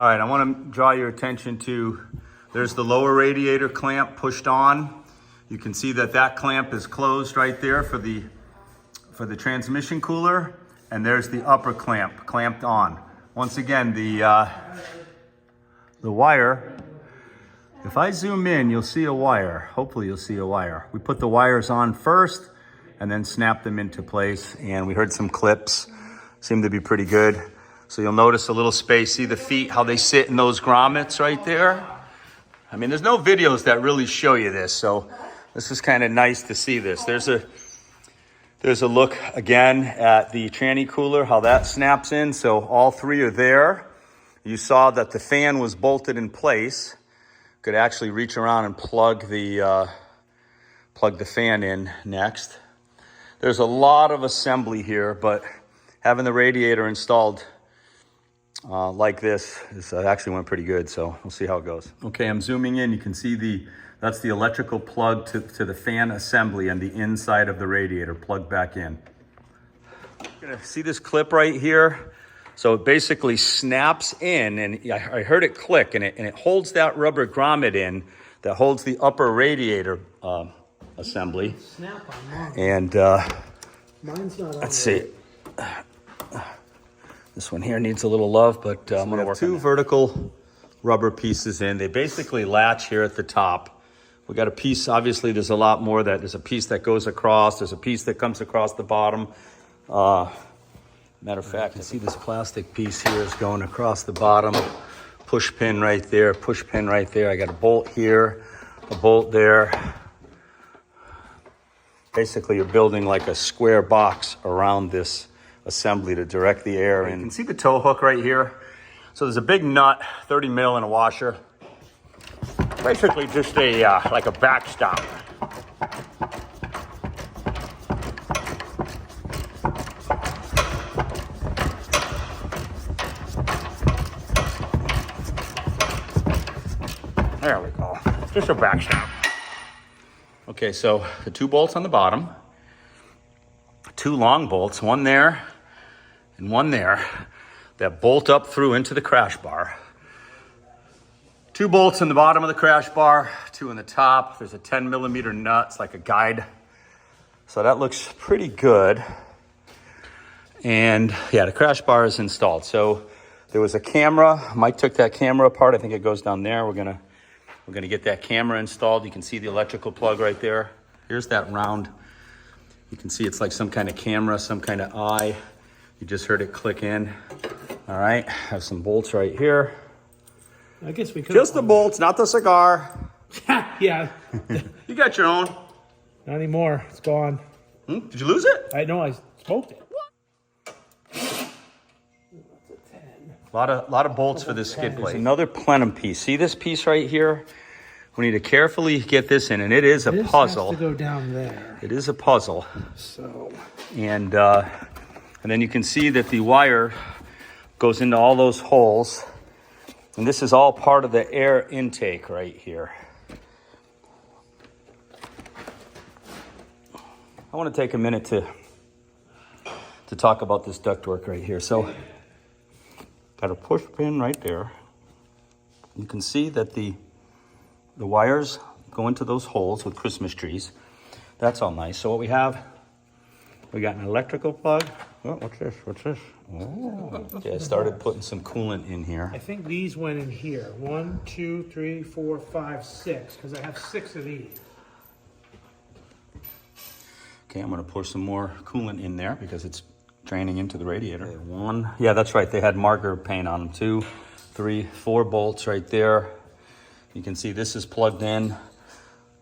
All right, I want to draw your attention to, there's the lower radiator clamp pushed on. You can see that that clamp is closed right there for the transmission cooler, and there's the upper clamp clamped on. Once again, the wire, if I zoom in, you'll see a wire. Hopefully you'll see a wire. We put the wires on first and then snap them into place, and we heard some clips, seem to be pretty good. So you'll notice a little space. See the feet, how they sit in those grommets right there? I mean, there's no videos that really show you this, so this is kind of nice to see this. There's a look again at the tranny cooler, how that snaps in. So all three are there. You saw that the fan was bolted in place. Could actually reach around and plug the fan in next. There's a lot of assembly here, but having the radiator installed like this actually went pretty good, so we'll see how it goes. Okay, I'm zooming in. You can see that's the electrical plug to the fan assembly and the inside of the radiator plugged back in. You're gonna see this clip right here. So it basically snaps in, and I heard it click, and it holds that rubber grommet in that holds the upper radiator assembly. Snap on mine. And Mine's not on. let's see. This one here needs a little love, but I'm gonna work on two vertical rubber pieces in. They basically latch here at the top. We got a piece, obviously there's a lot more there's a piece that goes across, there's a piece that comes across the bottom. Matter of fact, I see this plastic piece here is going across the bottom. Push pin right there, push pin right there. I got a bolt here, a bolt there. Basically, you're building like a square box around this assembly to direct the air in. You can see the tow hook right here. So there's a big nut, 30 mil in a washer. Basically just like a backstop. There we go, just a backstop. Okay, so the two bolts on the bottom, two long bolts, one there and one there, that bolt up through into the crash bar. Two bolts in the bottom of the crash bar, two in the top. There's a 10 millimeter nut, it's like a guide. So that looks pretty good. And yeah, the crash bar is installed. So there was a camera. Mike took that camera apart. I think it goes down there. We're gonna get that camera installed. You can see the electrical plug right there. Here's that round. You can see it's like some kind of camera, some kind of eye. You just heard it click in. All right, have some bolts right here. I guess we could. Just the bolts, not the cigar. Yeah. You got your own. Not anymore. It's gone. Did you lose it? I know. I smoked it. A lot of bolts for this skid plate. Another plenum piece. See this piece right here? We need to carefully get this in, and it is a puzzle. Has to go down there. It is a puzzle. So. And then you can see that the wire goes into all those holes. And this is all part of the air intake right here. I want to take a minute to talk about this ductwork right here. So, got a push pin right there. You can see that the wires go into those holes with Christmas trees. That's all nice. So what we have, we got an electrical plug. Oh, what's this? What's this? Oh, yeah, I started putting some coolant in here. I think these went in here. 1, 2, 3, 4, 5, 6. Because I have 6 of these. Okay, I'm gonna pour some more coolant in there because it's draining into the radiator. Okay, 1, yeah, that's right. They had marker paint on them. 2, 3, 4 bolts right there. You can see this is plugged in.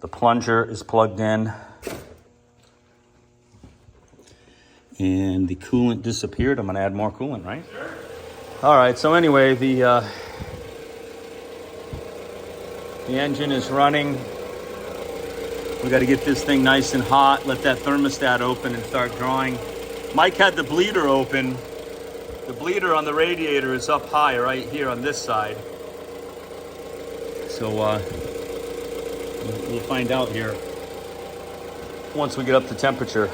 The plunger is plugged in. And the coolant disappeared. I'm gonna add more coolant, right? Sure. All right, so anyway, the engine is running. We gotta get this thing nice and hot, let that thermostat open and start drawing. Mike had the bleeder open. The bleeder on the radiator is up high right here on this side. So we'll find out here once we get up to temperature.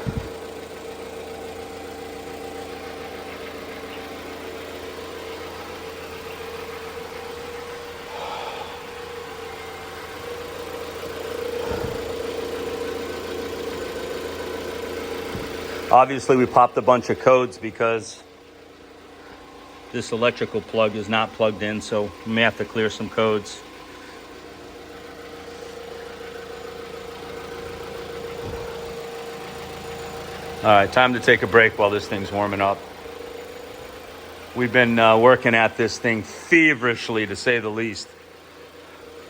Obviously, we popped a bunch of codes because this electrical plug is not plugged in, so we may have to clear some codes. All right, time to take a break while this thing's warming up. We've been working at this thing feverishly, to say the least.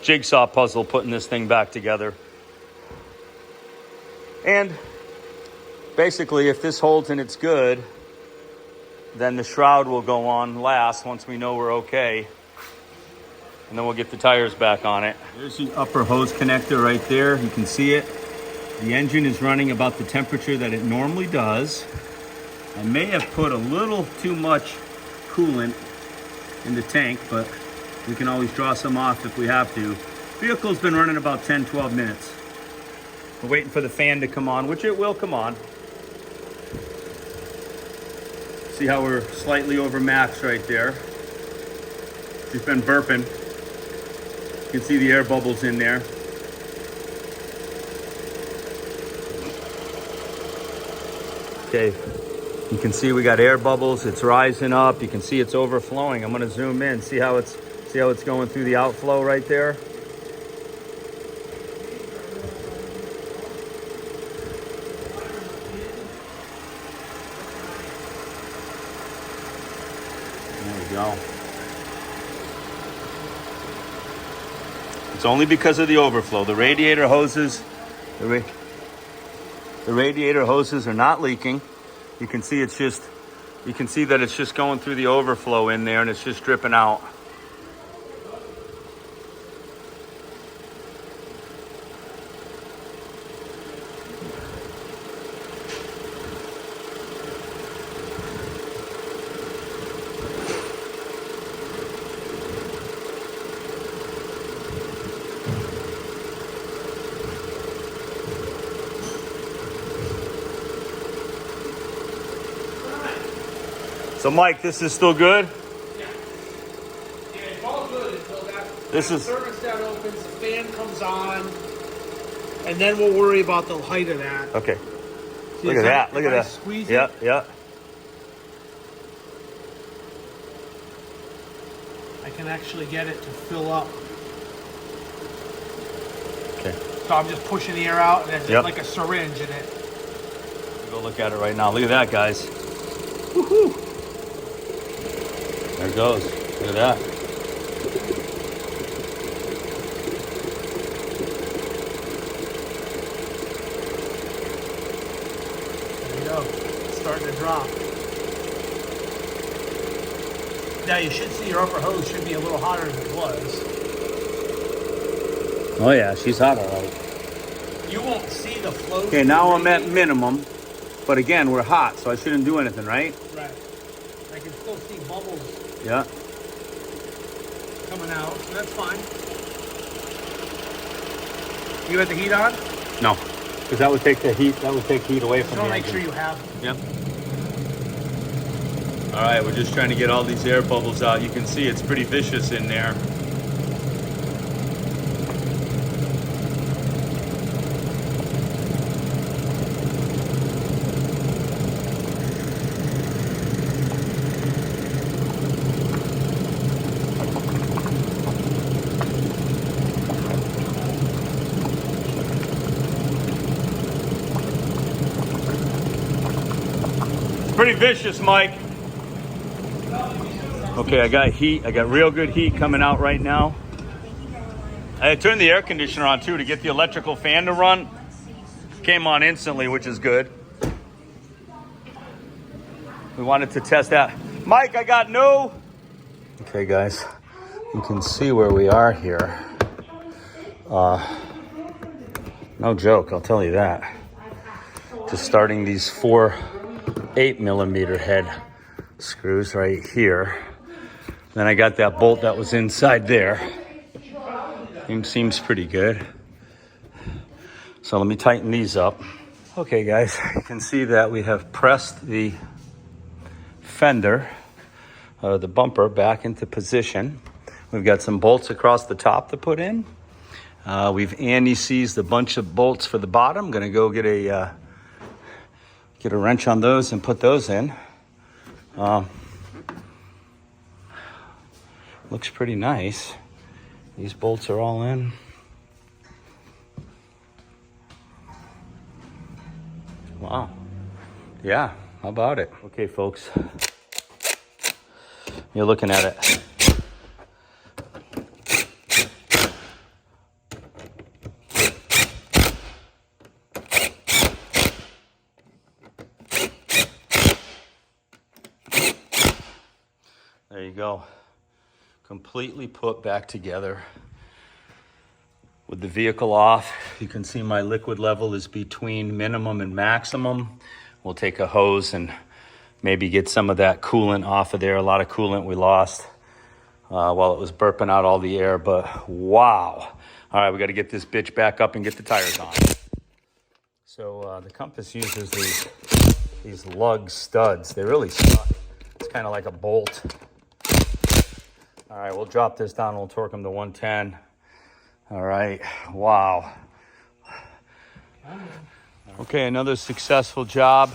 Jigsaw puzzle putting this thing back together. And basically, if this holds and it's good, then the shroud will go on last once we know we're okay. And then we'll get the tires back on it. There's the upper hose connector right there. You can see it. The engine is running about the temperature that it normally does. I may have put a little too much coolant in the tank, but we can always draw some off if we have to. Vehicle's been running about 10-12 minutes. We're waiting for the fan to come on, which it will come on. See how we're slightly over max right there. She's been burping. You can see the air bubbles in there. Okay, you can see we got air bubbles. It's rising up. You can see it's overflowing. I'm gonna zoom in, see how it's going through the outflow right there. There we go. It's only because of the overflow. The radiator hoses, the radiator hoses are not leaking. You can see that it's just going through the overflow in there and it's just dripping out. So Mike, this is still good? Yeah, it's all good until that thermostat opens, the fan comes on, and then we'll worry about the height of that. Okay. See, Look at that. Look at that. Squeeze yeah, it. yeah. I can actually get it to fill up. Okay. So I'm just pushing the air out, and it's like a syringe in it. Go look at it right now. Look at that, guys. Woohoo! There it goes. Look at that. There you go. It's starting to drop. Now you should see your upper hose should be a little hotter than it was. Oh yeah, she's hot all right. You won't see the flow. Okay, now I'm at minimum, but again, we're hot, so I shouldn't do anything, right? Right. I can still see bubbles. Yeah. Coming out, so that's fine. You had the heat on? No, because that would take the heat. That would take heat away from So the make engine. sure you have. Yep. All right, we're just trying to get all these air bubbles out. You can see it's pretty vicious in there. Pretty vicious, Mike. Okay, I got heat. I got real good heat coming out right now. I turned the air conditioner on too to get the electrical fan to run. Came on instantly, which is good. We wanted to test that. Mike, I got no. Okay, guys, you can see where we are here. No joke, I'll tell you that. Just starting these 4 8mm head screws right here. Then I got that bolt that was inside there. Seems pretty good. So let me tighten these up. Okay guys, you can see that we have pressed the fender, the bumper back into position. We've got some bolts across the top to put in. We've anti-seized a bunch of bolts for the bottom. I'm gonna go get get a wrench on those and put those in. Looks pretty nice. These bolts are all in. Wow. Yeah, how about it? Okay, folks. You're looking at it. There you go. Completely put back together. With the vehicle off, you can see my liquid level is between minimum and maximum. We'll take a hose and maybe get some of that coolant off of there. A lot of coolant we lost while it was burping out all the air, but wow. All right, we got to get this bitch back up and get the tires on. So the Compass uses these lug studs. They really suck. It's kind of like a bolt. All right, we'll drop this down. We'll torque them to 110. All right, wow. Okay, another successful job.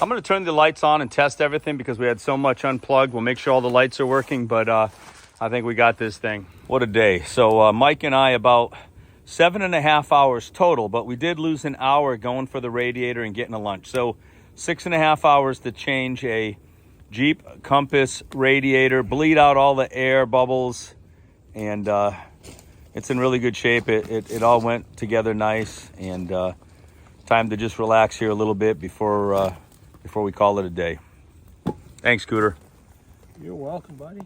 I'm gonna turn the lights on and test everything because we had so much unplugged. We'll make sure all the lights are working, but I think we got this thing. What a day. So Mike and I, about 7.5 hours total, but we did lose an hour going for the radiator and getting a lunch. So 6.5 hours to change a Jeep Compass radiator, bleed out all the air bubbles, and it's in really good shape. It all went together nice, and time to just relax here a little bit before we call it a day. Thanks, Scooter. You're welcome, buddy.